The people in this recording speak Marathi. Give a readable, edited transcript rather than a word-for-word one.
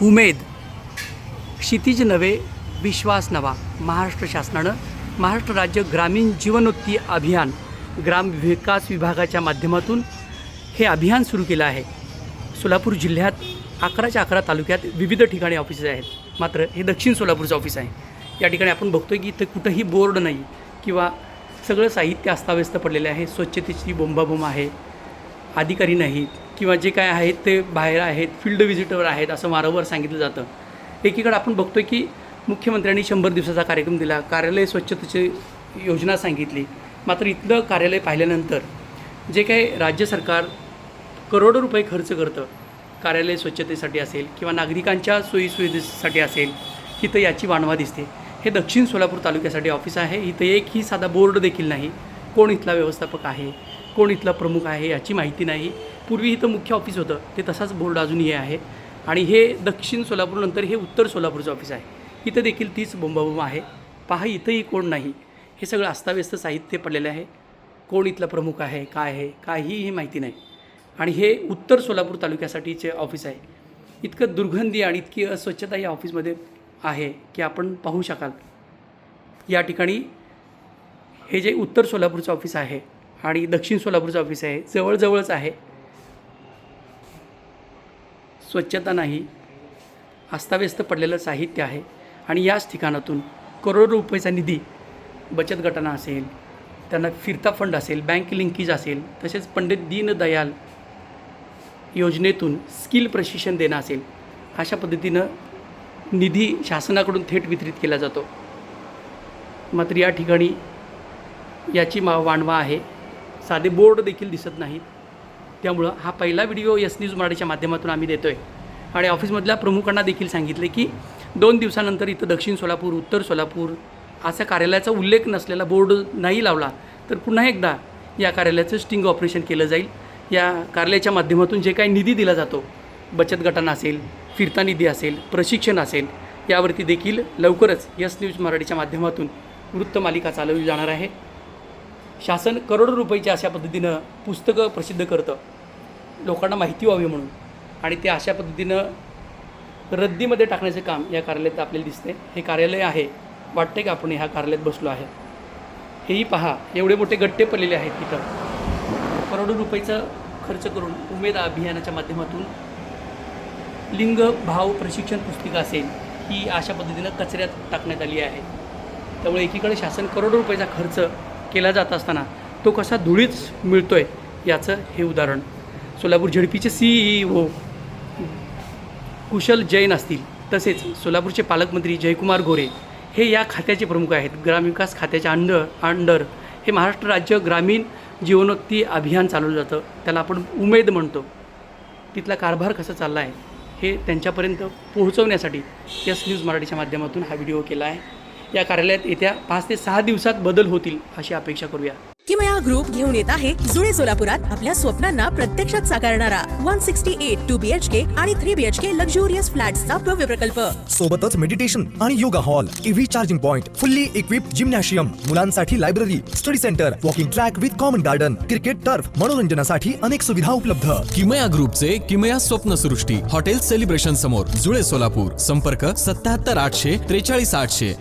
उमेद, क्षितिज नवे, विश्वास नवा. महाराष्ट्र शासनानं महाराष्ट्र राज्य ग्रामीण जीवनोन्नती अभियान ग्राम विकास विभागाच्या माध्यमातून हे अभियान सुरू केलं आहे. सोलापूर जिल्ह्यात 11च्या 11 तालुक्यात विविध ठिकाणी ऑफिसेस आहेत. मात्र हे दक्षिण सोलापूरचं ऑफिस आहे. या ठिकाणी आपण बघतोय की इथं कुठंही बोर्ड नाही किंवा सगळं साहित्य अस्ताव्यस्त पडलेले आहे. स्वच्छतेची बोंबाबोंब आहे. अधिकारी नाहीत किंवा जे काय आहेत ते बाहेर आहेत, फील्ड व्हिजिटवर आहेत असं वारंवार सांगितलं जातं. एकीकडे आपण बघतोय की मुख्यमंत्र्यांनी 100 दिवसाचा कार्यक्रम दिला, कार्यालय स्वच्छतेची योजना सांगितली. मात्र इथलं कार्यालय पाहिल्यानंतर जे काही राज्य सरकार करोडो रुपये खर्च करतं कार्यालय स्वच्छतेसाठी असेल किंवा नागरिकांच्या सोयीसुविधेसाठी असेल, इथं याची वानवा दिसते. हे दक्षिण सोलापूर तालुक्यासाठी ऑफिस आहे. इथं एकही साधा बोर्ड देखील नाही. कोण इथला व्यवस्थापक आहे, कोण इथला प्रमुख आहे याची माहिती नाही. पूर्वी इथं मुख्य ऑफिस होतं, ते तसाच बोर्ड अजूनही आहे. आणि हे दक्षिण सोलापूरनंतर हे उत्तर सोलापूरचं ऑफिस आहे. इथं देखील तीच बोंबाबोंब आहे. पहा, इथंही कोण नाही. हे सगळं अस्ताव्यस्त साहित्य पडलेलं आहे. कोण इथला प्रमुख आहे, काय आहे, काहीही माहिती नाही. आणि हे उत्तर सोलापूर तालुक्यासाठीचे ऑफिस आहे. इतकं दुर्गंधी आणि इतकी अस्वच्छता या ऑफिसमध्ये आहे की आपण पाहू शकाल. या ठिकाणी हे जे उत्तर सोलापूरचं ऑफिस आहे आणि दक्षिण सोलापूरचं ऑफिस आहे, जवळजवळच आहे. स्वच्छता नाही, अस्ताव्यस्त पडलेलं साहित्य आहे. आणि याच ठिकाणातून करोडो रुपयाचा निधी बचत गटांना असेल, त्यांना फिरता फंड असेल, बँक लिंकेज असेल, तसेच पंडित दीनदयाल योजनेतून स्किल प्रशिक्षण देणं असेल, अशा पद्धतीनं निधी शासनाकडून थेट वितरित केला जातो. मात्र या ठिकाणी याची वानवा आहे. साधे बोर्ड देखील दिसत नाहीत. त्यामुळं हा पहिला व्हिडिओ एस न्यूज मराठीच्या माध्यमातून आम्ही देतो आहे. आणि ऑफिसमधल्या प्रमुखांना देखील सांगितले की 2 दिवसानंतर इथं दक्षिण सोलापूर, उत्तर सोलापूर असा कार्यालयाचा उल्लेख नसलेला बोर्ड नाही लावला तर पुन्हा एकदा या कार्यालयाचं स्टिंग ऑपरेशन केलं जाईल. या कार्यालयाच्या माध्यमातून जे काही निधी दिला जातो, बचत गटांना असेल, फिरता निधी असेल, प्रशिक्षण असेल, यावरती देखील लवकरच एस न्यूज मराठीच्या माध्यमातून वृत्तमालिका चालवली जाणार आहे. शासन करोडो रुपयाची अशा पद्धतीनं पुस्तकं प्रसिद्ध करतं लोकांना माहिती व्हावी म्हणून, आणि ते अशा पद्धतीनं रद्दीमध्ये टाकण्याचं काम या कार्यालयात आपल्याला दिसते. हे कार्यालय आहे, वाटते का आपण ह्या कार्यालयात बसलो आहे. हेही पहा, एवढे मोठे गट्टे पडलेले आहेत तिथं. करोडो रुपयाचं खर्च करून उमेद अभियानाच्या माध्यमातून लिंग भाव प्रशिक्षण पुस्तिका असेल, ही अशा पद्धतीनं कचऱ्यात टाकण्यात आली आहे. त्यामुळे एकीकडे शासन करोडो रुपयाचा खर्च केला जात असताना तो कसा धुळीच मिळतो आहे याचं हे उदाहरण. सोलापूर झडपीचे CEO कुशल जैन असतील, तसेच सोलापूरचे पालकमंत्री जयकुमार गोरे हे या खात्याचे प्रमुख आहेत. ग्रामविकास खात्याच्या अंडर हे महाराष्ट्र राज्य ग्रामीण जीवनोन्नती अभियान चालवलं जातं. त्याला आपण उमेद म्हणतो. तिथला कारभार कसा चालला आहे हे त्यांच्यापर्यंत पोहोचवण्यासाठी एस न्यूज मराठीच्या माध्यमातून हा व्हिडिओ केला आहे. या कार्यालयात येत्या 5 ते 6 दिवसात बदल होतील अशी अपेक्षा करूया. किमया ग्रुप घेऊन येत आहे जुळे सोलापुरात आपल्या स्वप्नांना प्रत्यक्षात साकारणारा 168 2 BHK आणि 3 BHK लक्झुरियस फ्लॅट्सचा भव्य प्रकल्प. सोबतच मेडिटेशन आणि yoga hall, EV charging point, fully equipped gymnasium, मुलांसाठी library, study centre, walking track with common garden, cricket turf, मनोरंजनासाठी अनेक सुविधा उपलब्ध. किमया ग्रुपचे किमया स्वप्नसृष्टी हॉटेल सेलिब्रेशन समोर जुळे सोलापूर. संपर्क 77 800 43 800.